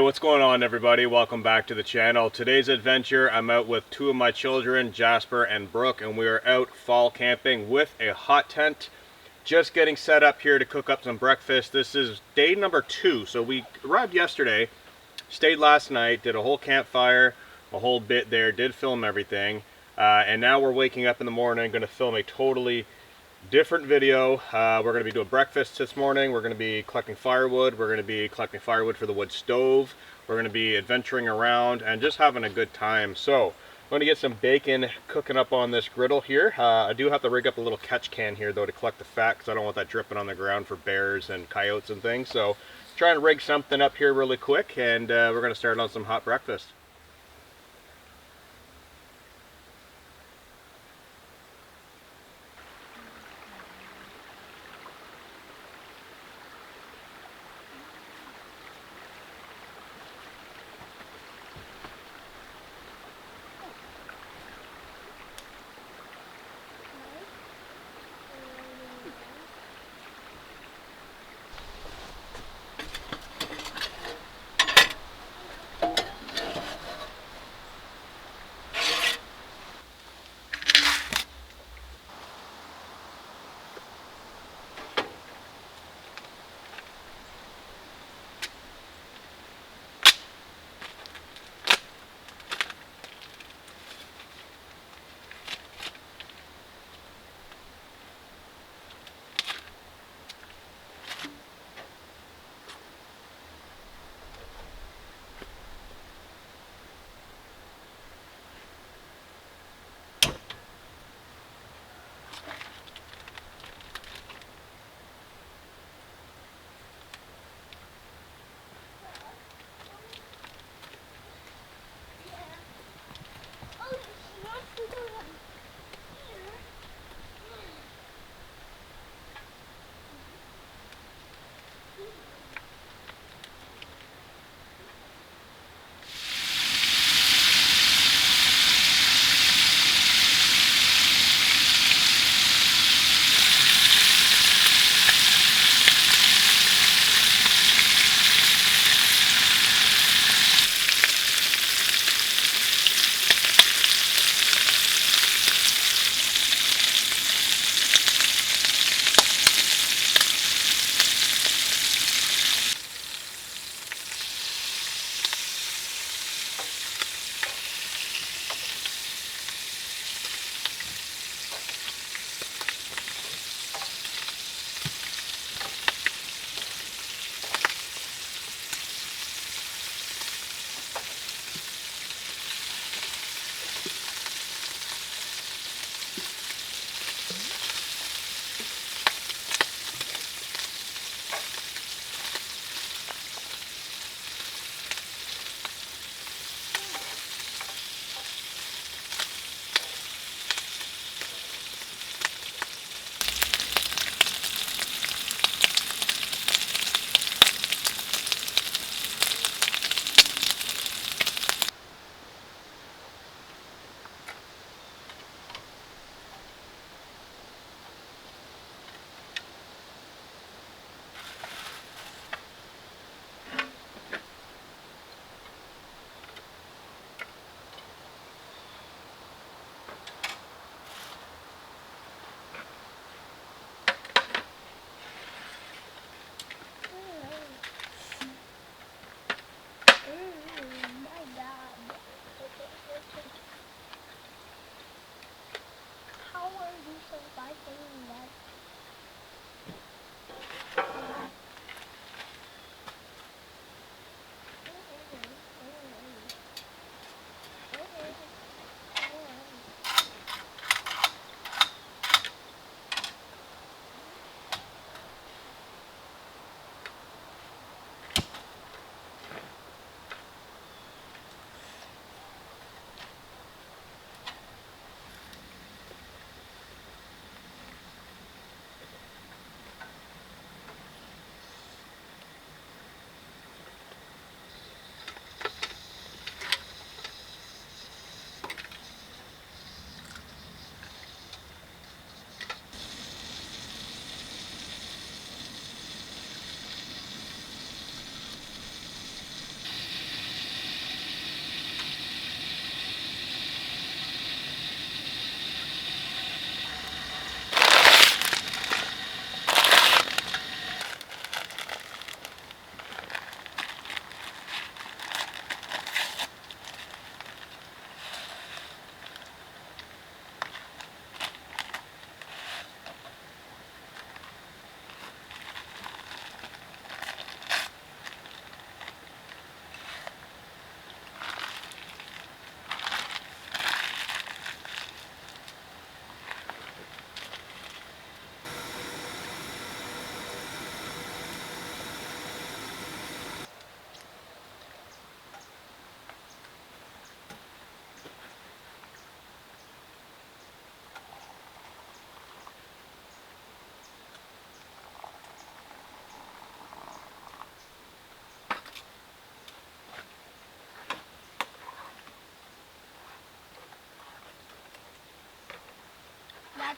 What's going on, everybody? Welcome back to the channel. Today's adventure, I'm out with two of my children, Jasper and Brooke, and we are out fall camping with a hot tent. Just getting set up here to cook up some breakfast. This is day number 2, so we arrived yesterday, stayed last night, did a whole campfire, a whole bit there, did film everything, and now we're waking up in the morning, going to film a totally different video. We're going to be doing breakfast this morning. We're going to be collecting firewood. We're going to be collecting firewood for the wood stove. We're going to be adventuring around and just having a good time. So I'm going to get some bacon cooking up on this griddle here. I do have to rig up a little catch can here though to collect the fat because I don't want that dripping on the ground for bears and coyotes and things. So trying to rig something up here really quick, and we're going to start on some hot breakfast.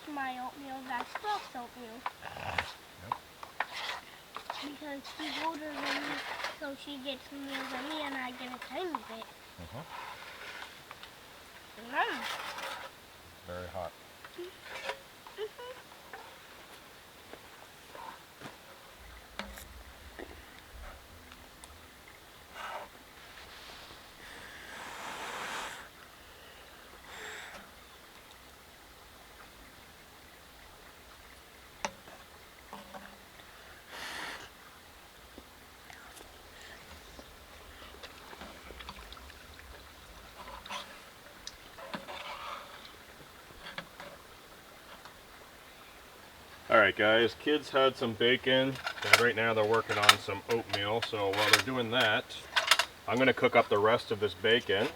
that's my oatmeal, that's Brooke's oatmeal. Yep. Because she's older than me, so she gets meal than me and I get a tiny bit. Very hot. Alright guys, kids had some bacon, and right now they're working on some oatmeal, so while they're doing that, I'm going to cook up the rest of this bacon,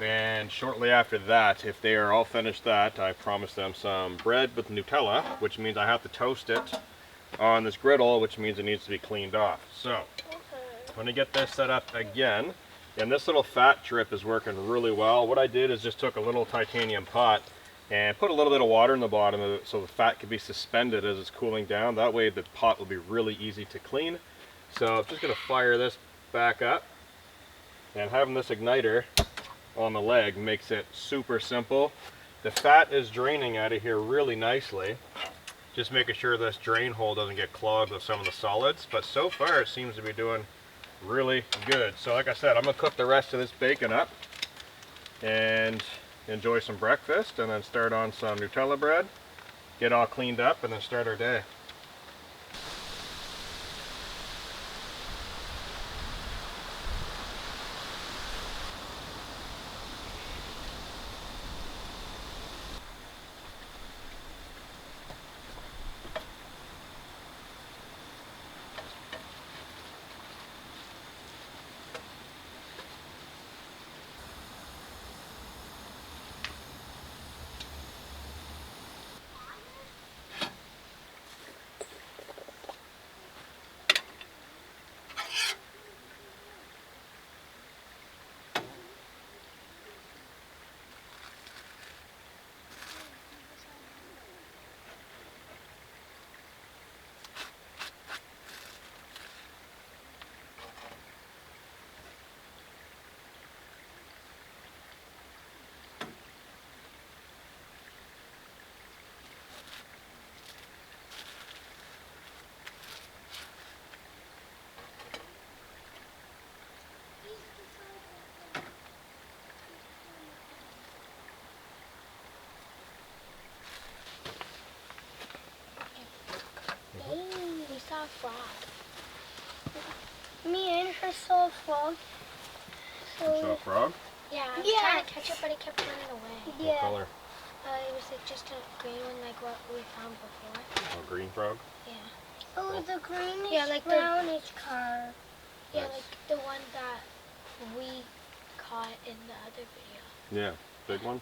and shortly after that, if they are all finished that, I promised them some bread with Nutella, which means I have to toast it on this griddle, which means it needs to be cleaned off. So, I'm going to get this set up again, and this little fat drip is working really well. What I did is just took a little titanium pot and put a little bit of water in the bottom of it so the fat can be suspended as it's cooling down. That way the pot will be really easy to clean. So I'm just going to fire this back up, and having this igniter on the leg makes it super simple. The fat is draining out of here really nicely, just making sure this drain hole doesn't get clogged with some of the solids, but so far it seems to be doing really good. So like I said, I'm going to cook the rest of this bacon up and enjoy some breakfast, and then start on some Nutella bread, get all cleaned up, and then start our day. We saw a frog. Me and her saw a frog. You saw a frog? Yeah, I was trying to catch it, but it kept running away. What color? It was like just a green one, like what we found before. A green frog? Yeah. Oh, the greenish, Yeah, like brownish color. Yeah, Nice. like the one that we caught in the other video. Yeah, big one?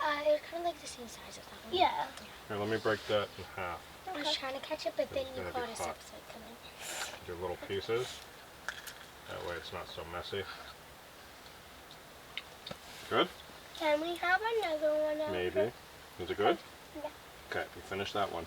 It was kind of like the same size as that one. Yeah. Here, let me break that in half. I was trying to catch it, but then It's you gonna caught be us hot. up, so I couldn't. Do little pieces. That way it's not so messy. Good? Can we have another one out? Maybe. Is it good? Yeah. Okay, we finished that one.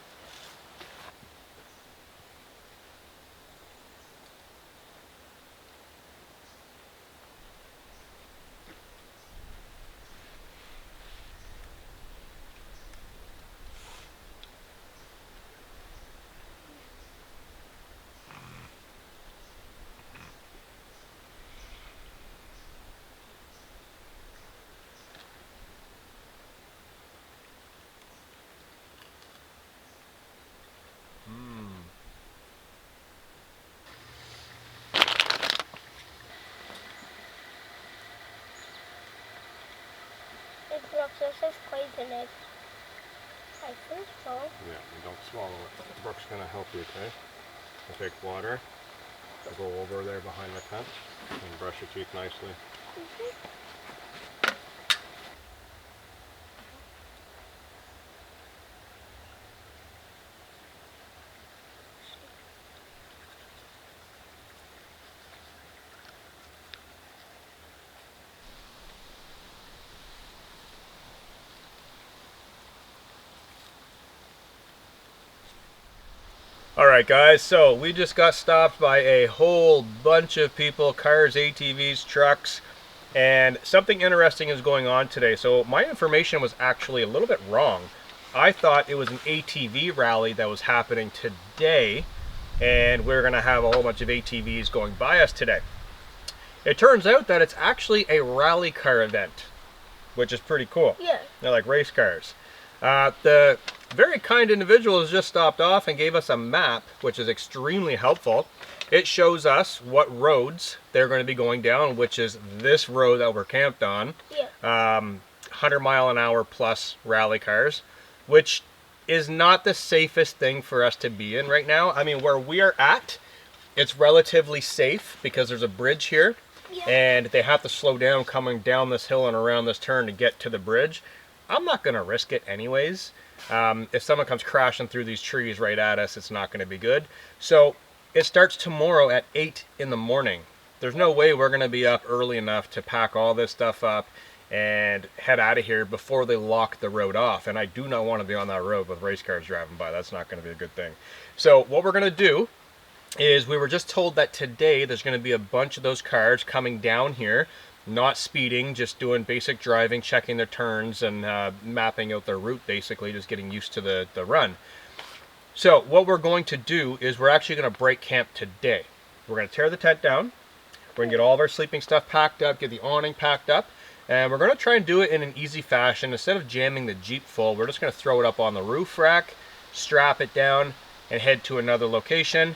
It looks as if poisonous. I think so. Yeah, and don't swallow it. Brooke's gonna help you, okay? I'll take water. I'll go over there behind the tent and brush your teeth nicely. Alright guys, so we just got stopped by a whole bunch of people, cars, ATVs, trucks, and something interesting is going on today. So my information was actually a little bit wrong. I thought it was an ATV rally that was happening today, and we're going to have a whole bunch of ATVs going by us today. It turns out that it's actually a rally car event, which is pretty cool. Yeah. They're like race cars. The very kind individual has just stopped off and gave us a map, which is extremely helpful. It shows us what roads they're going to be going down, which is this road that we're camped on. Yeah. 100-mile-an-hour plus rally cars, which is not the safest thing for us to be in right now. I mean, where we are at, it's relatively safe because there's a bridge here, Yeah. and they have to slow down coming down this hill and around this turn to get to the bridge. I'm not going to risk it anyways. If someone comes crashing through these trees right at us, it's not going to be good. So it starts tomorrow at 8 in the morning. There's no way we're going to be up early enough to pack all this stuff up and head out of here before they lock the road off. And I do not want to be on that road with race cars driving by. That's not going to be a good thing. So what we're going to do is, we were just told that today there's going to be a bunch of those cars coming down here, not speeding, just doing basic driving, checking their turns and mapping out their route, basically just getting used to the run. So what we're going to do is we're actually going to break camp today. We're going to tear the tent down, we're going to get all of our sleeping stuff packed up, get the awning packed up, and we're going to try and do it in an easy fashion. Instead of jamming the Jeep full, we're just going to throw it up on the roof rack, strap it down, and head to another location.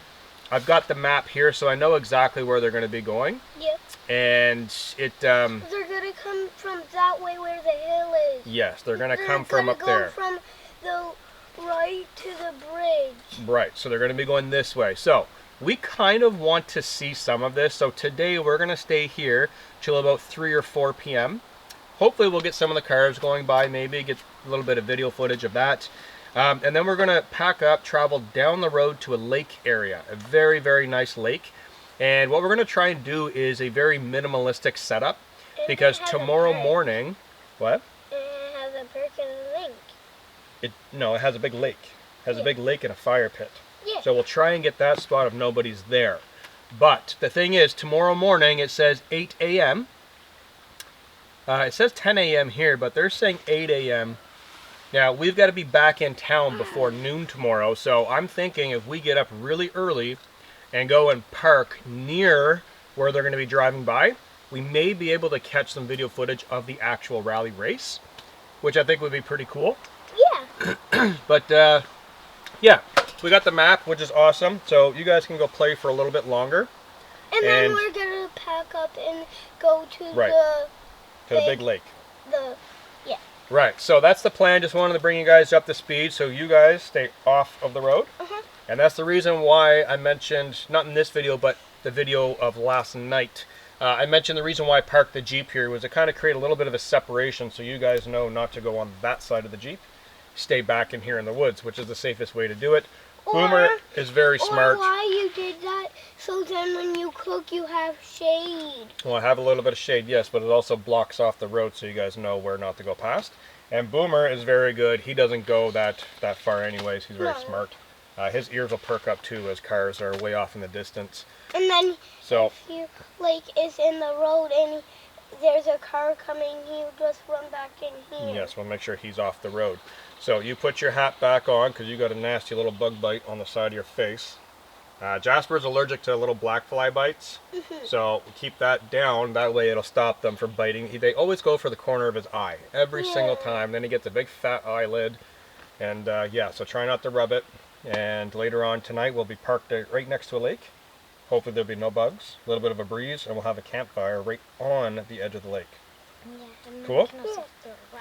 I've got the map here, so I know exactly where they're going to be going. Yep. And it, They're gonna come from that way where the hill is. yes, they're going to come from up there. From the right to the bridge. Right, so they're going to be going this way. So we kind of want to see some of this. So today we're going to stay here till about 3 or 4 p.m. Hopefully we'll get some of the cars going by, maybe get a little bit of video footage of that. And then we're going to pack up, travel down the road to a lake area, a very, very nice lake. And what we're going to try and do is a very minimalistic setup, because tomorrow morning, what? It has a perk and a link. No, it has a big lake. It has a big lake and a fire pit. Yeah. So we'll try and get that spot if nobody's there. But the thing is, tomorrow morning it says 8 a.m. It says 10 a.m. here, but they're saying 8 a.m. Now, we've got to be back in town before noon tomorrow, so I'm thinking if we get up really early and go and park near where they're going to be driving by, we may be able to catch some video footage of the actual rally race, which I think would be pretty cool. Yeah. But yeah, we got the map, which is awesome, so you guys can go play for a little bit longer. And then we're gonna pack up and go to Right. To the big lake. Yeah. Right, so that's the plan. Just wanted to bring you guys up to speed so you guys stay off of the road. And that's the reason why I mentioned, not in this video, but the video of last night, I mentioned the reason why I parked the Jeep here was to kind of create a little bit of a separation so you guys know not to go on that side of the Jeep. Stay back in here in the woods, which is the safest way to do it. Boomer is very smart. Or why you did that, so then when you cook you have shade. Well, I have a little bit of shade, yes, but it also blocks off the road so you guys know where not to go past. And Boomer is very good. He doesn't go that far anyways. He's very smart. His ears will perk up too as cars are way off in the distance. And then So if you is in the road and there's a car coming, he'll just run back in here. yes, we'll make sure he's off the road. So you put your hat back on because you got a nasty little bug bite on the side of your face. Jasper's allergic to little black fly bites, so keep that down. That way it'll stop them from biting. They always go for the corner of his eye every single time. Then he gets a big fat eyelid, and yeah, so try not to rub it. And later on tonight we'll be parked right next to a lake. Hopefully there'll be no bugs, a little bit of a breeze, and we'll have a campfire right on the edge of the lake. Yeah, Cool.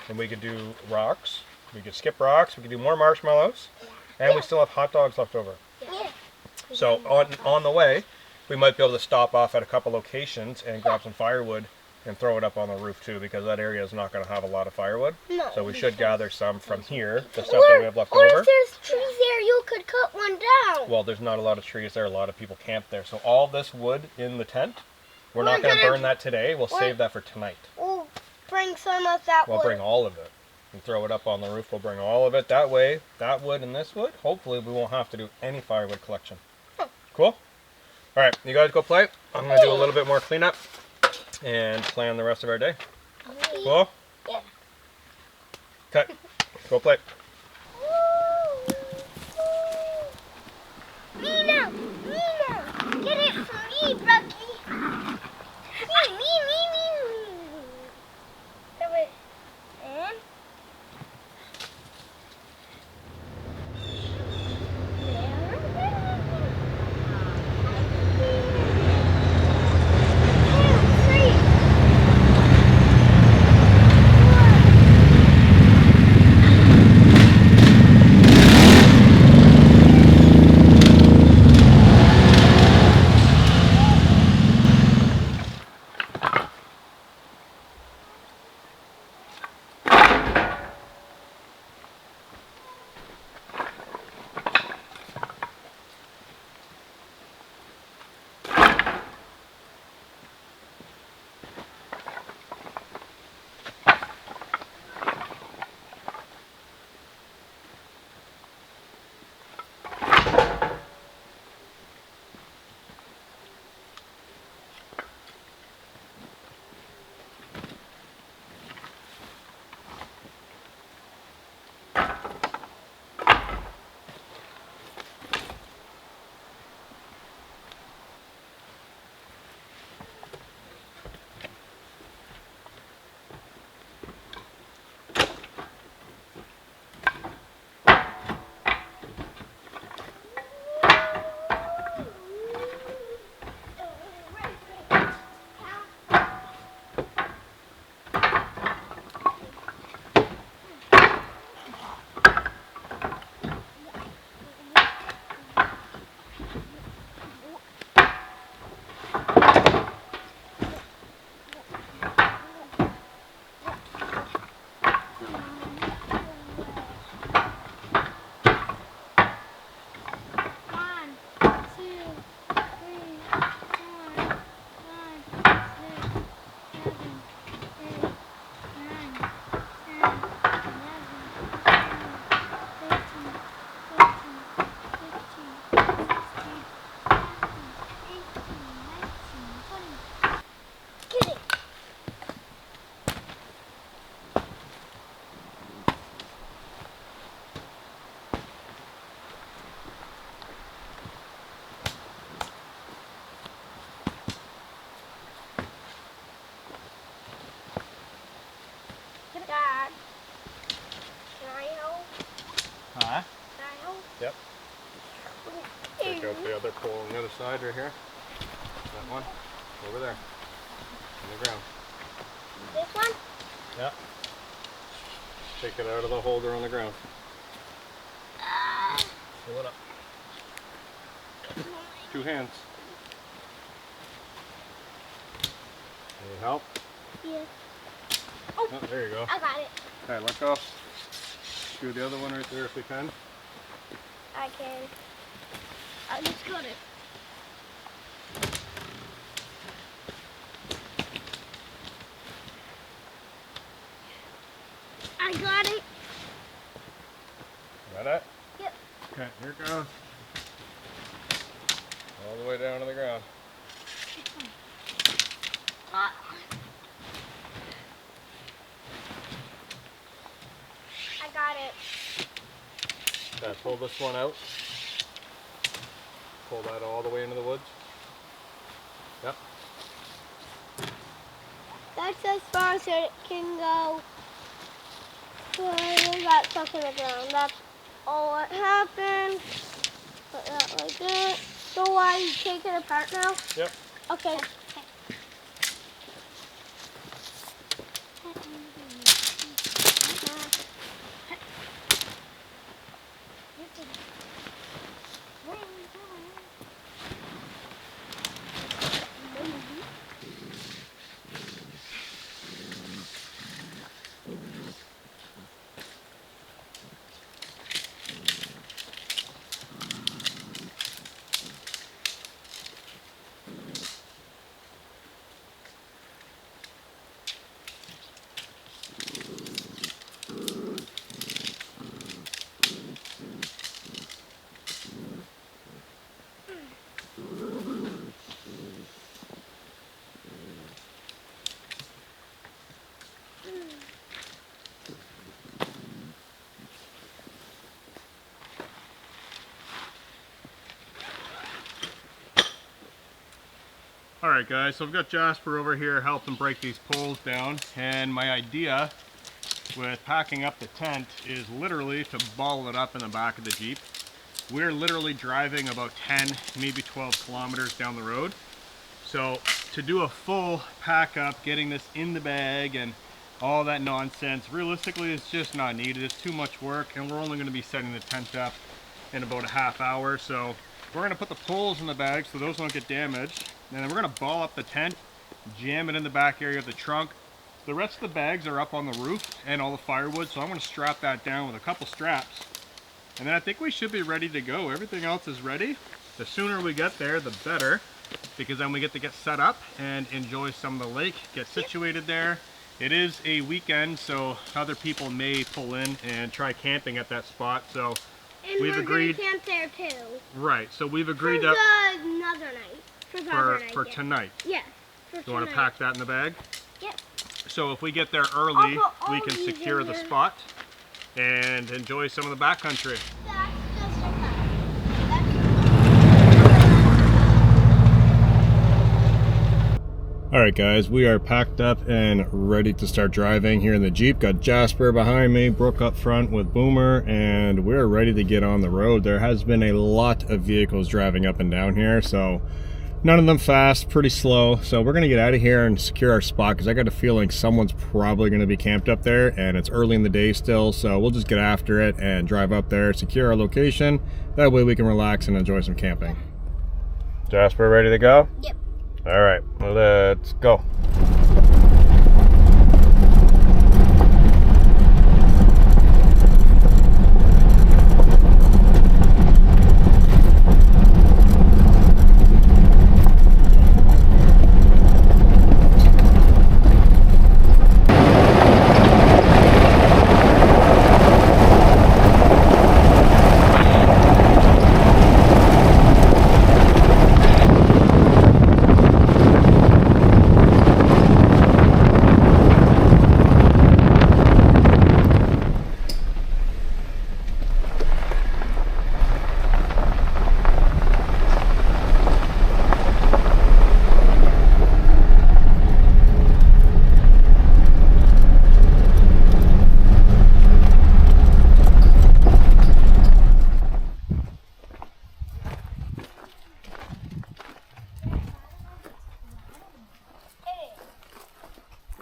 And we could do rocks. We could skip rocks. We could do more marshmallows, and we still have hot dogs left over. Yeah. So on the way, we might be able to stop off at a couple locations and grab some firewood and throw it up on the roof too, because that area is not going to have a lot of firewood. No. So we should gather some from here, the stuff that we have left or over. if there's trees there, you could cut one down. Well, there's not a lot of trees there. A lot of people camp there. So all this wood in the tent, we're not We're going to gonna- burn that today. We'll save that for tonight. We'll bring some of that We'll wood. bring all of it. and throw it up on the roof. We'll bring all of it. That way, that wood and this wood, hopefully we won't have to do any firewood collection. Cool? All right, you guys go play. I'm going to do a little bit more cleanup and plan the rest of our day. Cool? Yeah. Okay, go play. Nina! Nina! Get it from me, Brookie! Me. Come here. And? Dad, can I help? Huh? Can I help? Yep. Take out the other pole on the other side right here. That one. Over there. On the ground. This one? Yep. Take it out of the holder on the ground. Pull it up. 2 hands. Need help? Yeah. Oh, there you go. I got it. Okay, let go. Do the other one right there if you can. I can. I just got it. I got it. Got it? Yep. Okay, here it goes. All the way down to the ground. I got it. Okay, pull this one out. Pull that all the way into the woods. Yep. That's as far as it can go. I got stuck in the ground. That's all what happened. Put that like that. So I take it apart now? Yep. Okay. Alright guys, so I've got Jasper over here helping break these poles down, and my idea with packing up the tent is literally to ball it up in the back of the Jeep. We're literally driving about 10, maybe 12 kilometers down the road. So to do a full pack up, getting this in the bag and all that nonsense, realistically it's just not needed. It's too much work, and we're only going to be setting the tent up in about a half hour. So we're going to put the poles in the bag so those don't get damaged, and then we're going to ball up the tent, jam it in the back area of the trunk. The rest of the bags are up on the roof and all the firewood, so I'm going to strap that down with a couple straps, and then I think we should be ready to go. Everything else is ready. The sooner we get there, the better, because then we get to get set up and enjoy some of the lake, get situated there. It is a weekend, so other people may pull in and try camping at that spot. So and we've agreed. Camp there too. Right. So we've agreed for to another night. For tonight. Yes. For you want to pack that in the bag? Yep. So if we get there early, we can these secure in the here. spot and enjoy some of the backcountry. That's just a cut. Alright guys, we are packed up and ready to start driving here in the Jeep. Got Jasper behind me, Brooke up front with Boomer, and we're ready to get on the road. There has been a lot of vehicles driving up and down here, so none of them fast, pretty slow. So we're going to get out of here and secure our spot, because I got a feeling someone's probably going to be camped up there, and it's early in the day still, so we'll just get after it and drive up there, secure our location. That way we can relax and enjoy some camping. Jasper, ready to go? Yep. All right, let's go.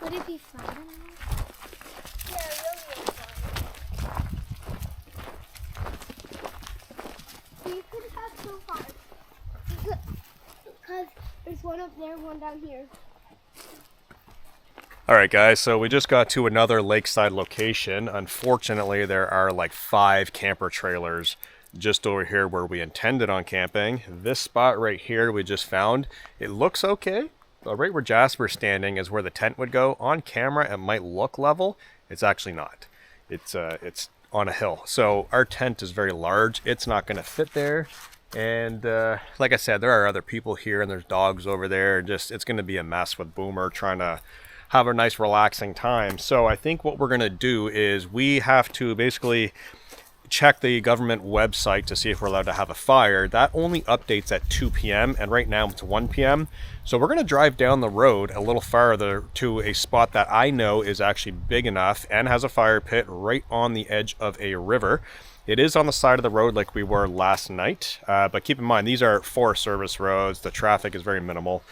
Would it be fun? Yeah, really fun. You could have so far. Because there's one up there, one down here. Alright guys, so we just got to another lakeside location. Unfortunately, there are like 5 camper trailers just over here where we intended on camping. This spot right here we just found, it looks okay. But right where Jasper's standing is where the tent would go. On camera, it might look level. It's actually not. It's on a hill. So our tent is very large. It's not going to fit there. And like I said, there are other people here, and there's dogs over there. It's going to be a mess with Boomer trying to have a nice relaxing time. So I think what we're going to do is we have to basically check the government website to see if we're allowed to have a fire. That only updates at 2 p.m. and right now it's 1 p.m. So we're going to drive down the road a little farther to a spot that I know is actually big enough and has a fire pit right on the edge of a river. It is on the side of the road like we were last night, but keep in mind these are Forest Service roads. The traffic is very minimal.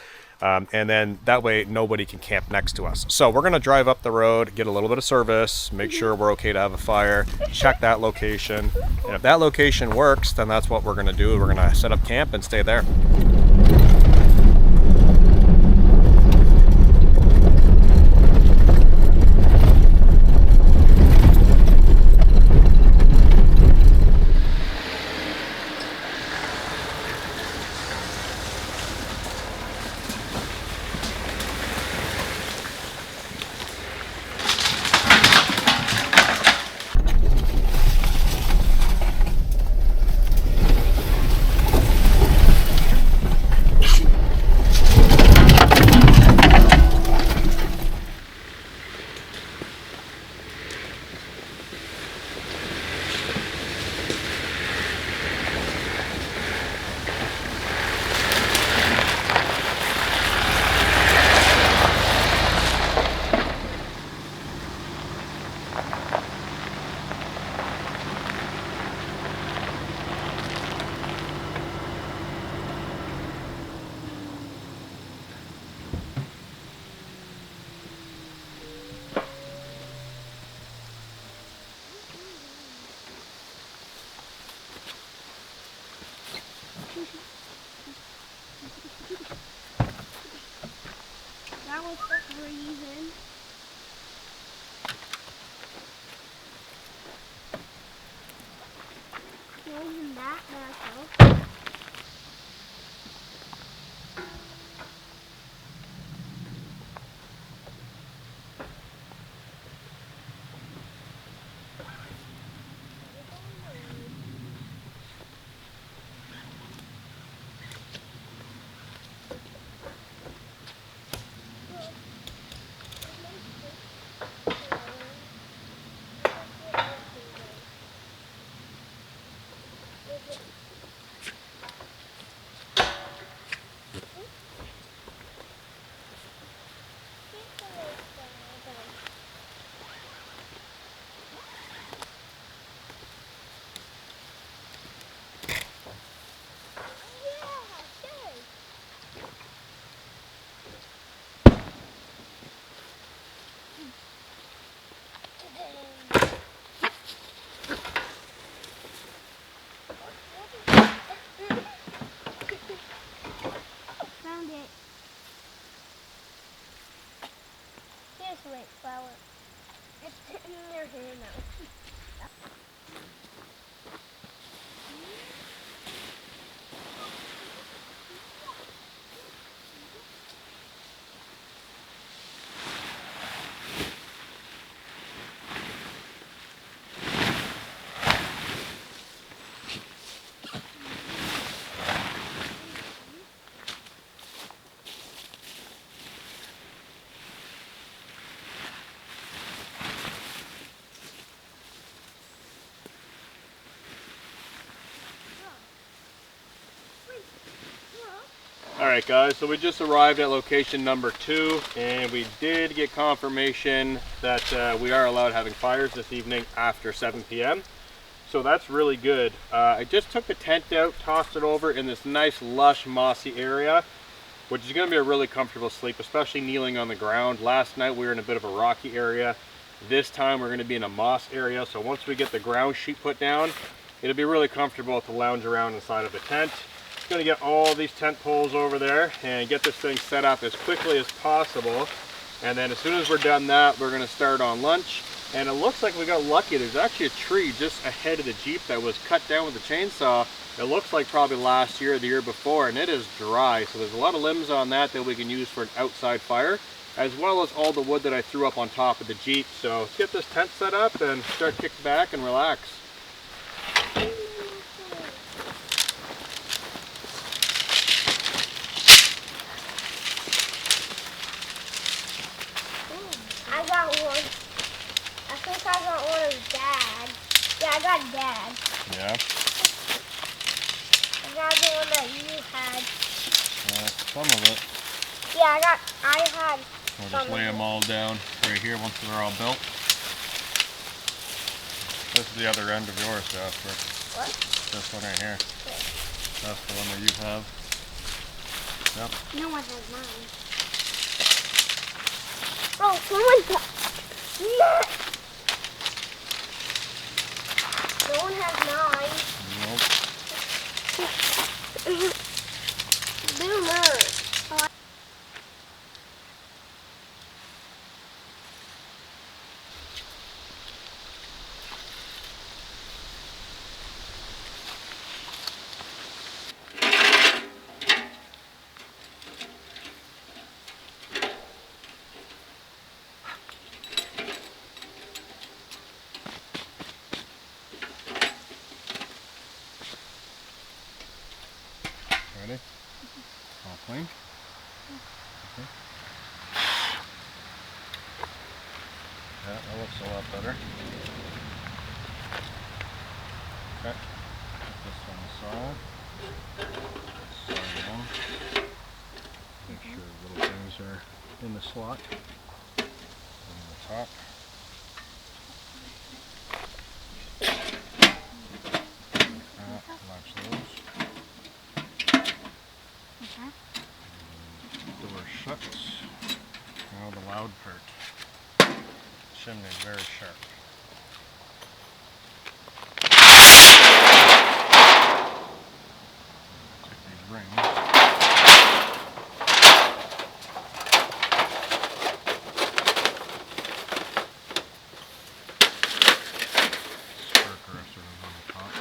And then that way nobody can camp next to us. So we're going to drive up the road, get a little bit of service, make sure we're okay to have a fire, check that location. And if that location works, then that's what we're going to do. We're going to set up camp and stay there. Moving that back out. Found it. Here's the white flower. It's in your hand now. Alright guys, so we just arrived at location number 2 and we did get confirmation that we are allowed having fires this evening after 7 p.m. So that's really good. I just took the tent out, tossed it over in this nice lush mossy area, which is going to be a really comfortable sleep, especially kneeling on the ground. Last night we were in a bit of a rocky area. This time we're going to be in a moss area, so once we get the ground sheet put down, it'll be really comfortable to lounge around inside of the tent. Going to get all these tent poles over there and get this thing set up as quickly as possible, and then as soon as we're done that, we're going to start on lunch. And it looks like we got lucky. There's actually a tree just ahead of the Jeep that was cut down with a chainsaw. It looks like probably last year or the year before, and it is dry, so there's a lot of limbs on that we can use for an outside fire, as well as all the wood that I threw up on top of the Jeep. So let's get this tent set up and start kicking back and relax. I got one. I think I got one of Dad. Yeah, I got Dad. Yeah? I got the one that you had. Some of it. Yeah, I had. We'll just lay them all down right here once they're all built. This is the other end of yours, Jasper. What? This one right here. Okay. That's the one that you have. Yep. No one has mine. Oh, someone got. Yeah. No one has mine. Nope. Boomer. Ready? All clean? Okay. Yeah, that looks a lot better. Okay. Put this on the side. Side one. Make sure little things are in the slot. On the top. Latch those. Door shuts. Now the loud part. Chimney is very sharp. Take these rings. Spark arresters on the top.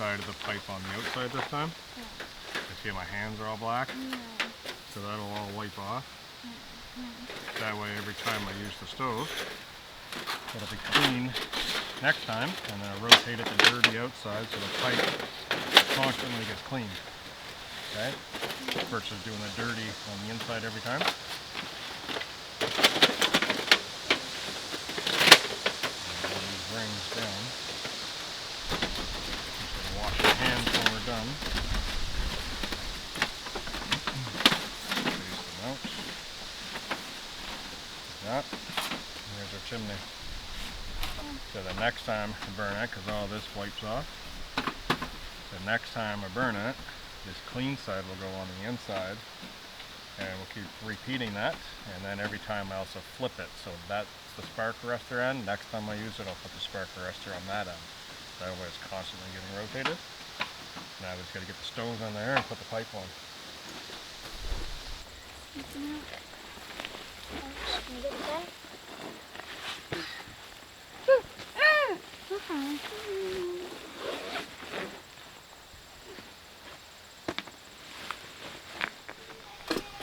inside of the pipe on the outside this time. I see my hands are all black, so that'll all wipe off. That way every time I use the stove, it'll be clean next time, and then I rotate it to dirty outside so the pipe constantly gets clean. Okay? Versus doing the dirty on the inside every time. Roll these rings down. Just gonna wash your hands when we're done. Space them out. Like that. And here's our chimney. So the next time I burn it, because all this wipes off, the next time I burn it, this clean side will go on the inside, and we'll keep repeating that, and then every time I also flip it. So that's the spark arrestor end. Next time I use it, I'll put the spark arrestor on that end. That way it's constantly getting rotated. Now we just got to get the stones on there and put the pipe on.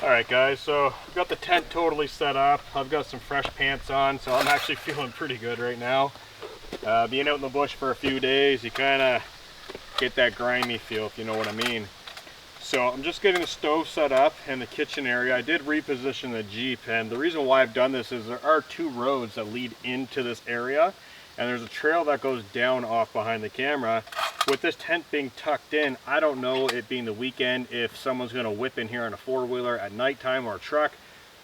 Alright guys, so I've got the tent totally set up. I've got some fresh pants on, so I'm actually feeling pretty good right now. Being out in the bush for a few days, you kind of get that grimy feel, if you know what I mean. So I'm just getting the stove set up in the kitchen area. I did reposition the Jeep, and the reason why I've done this is there are two roads that lead into this area, and there's a trail that goes down off behind the camera. With this tent being tucked in, I don't know, it being the weekend, if someone's going to whip in here on a four-wheeler at nighttime or a truck,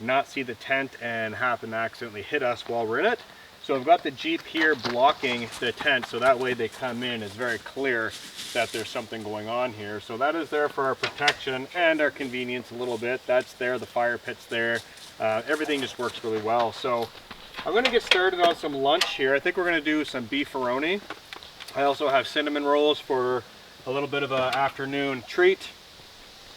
not see the tent and happen to accidentally hit us while we're in it. So I've got the Jeep here blocking the tent, so that way they come in, it's very clear that there's something going on here. So that is there for our protection and our convenience a little bit. That's there, the fire pit's there. Everything just works really well. So I'm going to get started on some lunch here. I think we're going to do some beefaroni. I also have cinnamon rolls for a little bit of an afternoon treat.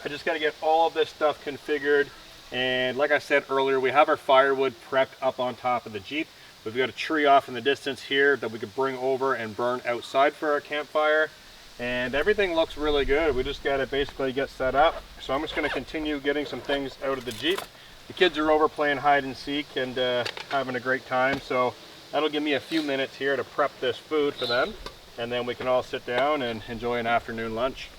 I just got to get all of this stuff configured. And like I said earlier, we have our firewood prepped up on top of the Jeep. We've got a tree off in the distance here that we could bring over and burn outside for our campfire. And everything looks really good. We just got to basically get set up. So I'm just going to continue getting some things out of the Jeep. The kids are over playing hide and seek and having a great time. So that'll give me a few minutes here to prep this food for them. And then we can all sit down and enjoy an afternoon lunch.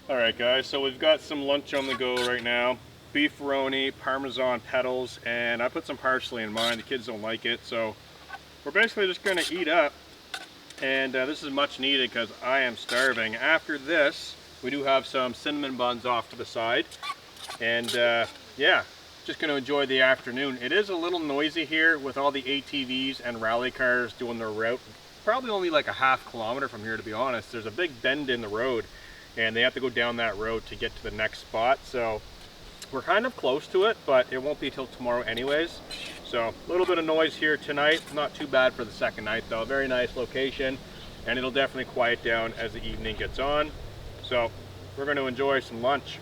Alright guys, so we've got some lunch on the go right now. Beefaroni, Parmesan petals, and I put some parsley in mine. The kids don't like it, so we're basically just going to eat up. And this is much needed because I am starving. After this, we do have some cinnamon buns off to the side. And yeah, just going to enjoy the afternoon. It is a little noisy here with all the ATVs and rally cars doing their route. Probably only like a ½ kilometer from here, to be honest. There's a big bend in the road, and they have to go down that road to get to the next spot. So we're kind of close to it, but it won't be till tomorrow anyways. So a little bit of noise here tonight. Not too bad for the second night though. Very nice location, and it'll definitely quiet down as the evening gets on. So we're going to enjoy some lunch.